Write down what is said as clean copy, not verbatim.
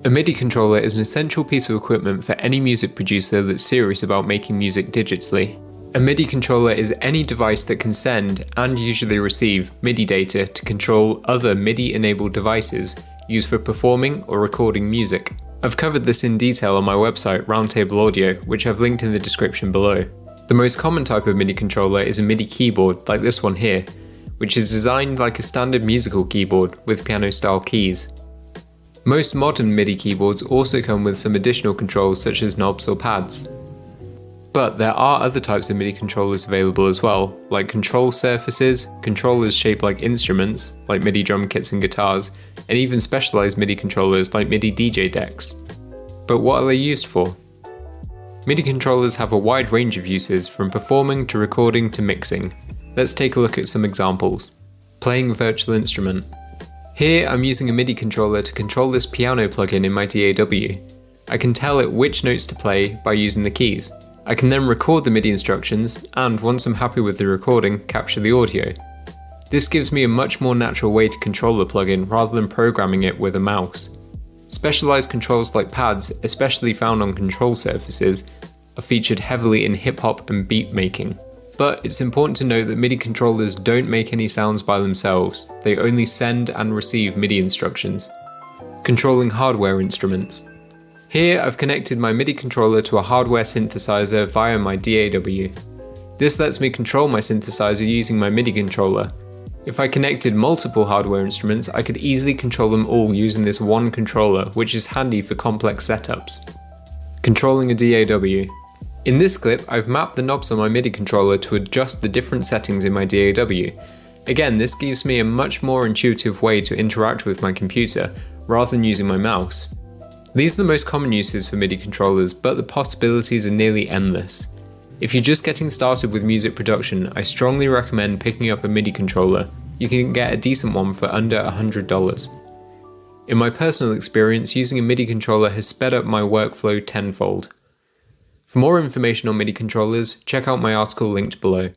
A MIDI controller is an essential piece of equipment for any music producer that's serious about making music digitally. A MIDI controller is any device that can send, and usually receive, MIDI data to control other MIDI-enabled devices used for performing or recording music. I've covered this in detail on my website, Roundtable Audio, which I've linked in the description below. The most common type of MIDI controller is a MIDI keyboard, like this one here, which is designed like a standard musical keyboard with piano-style keys. Most modern MIDI keyboards also come with some additional controls such as knobs or pads. But there are other types of MIDI controllers available as well, like control surfaces, controllers shaped like instruments, like MIDI drum kits and guitars, and even specialized MIDI controllers like MIDI DJ decks. But what are they used for? MIDI controllers have a wide range of uses, from performing to recording to mixing. Let's take a look at some examples. Playing a virtual instrument. Here I'm using a MIDI controller to control this piano plugin in my DAW. I can tell it which notes to play by using the keys. I can then record the MIDI instructions, and once I'm happy with the recording, capture the audio. This gives me a much more natural way to control the plugin rather than programming it with a mouse. Specialized controls like pads, especially found on control surfaces, are featured heavily in hip-hop and beat making. But it's important to note that MIDI controllers don't make any sounds by themselves, they only send and receive MIDI instructions. Controlling hardware instruments. Here I've connected my MIDI controller to a hardware synthesizer via my DAW. This lets me control my synthesizer using my MIDI controller. If I connected multiple hardware instruments, I could easily control them all using this one controller, which is handy for complex setups. Controlling a DAW. In this clip, I've mapped the knobs on my MIDI controller to adjust the different settings in my DAW. Again, this gives me a much more intuitive way to interact with my computer, rather than using my mouse. These are the most common uses for MIDI controllers, but the possibilities are nearly endless. If you're just getting started with music production, I strongly recommend picking up a MIDI controller. You can get a decent one for under $100. In my personal experience, using a MIDI controller has sped up my workflow tenfold. For more information on MIDI controllers, check out my article linked below.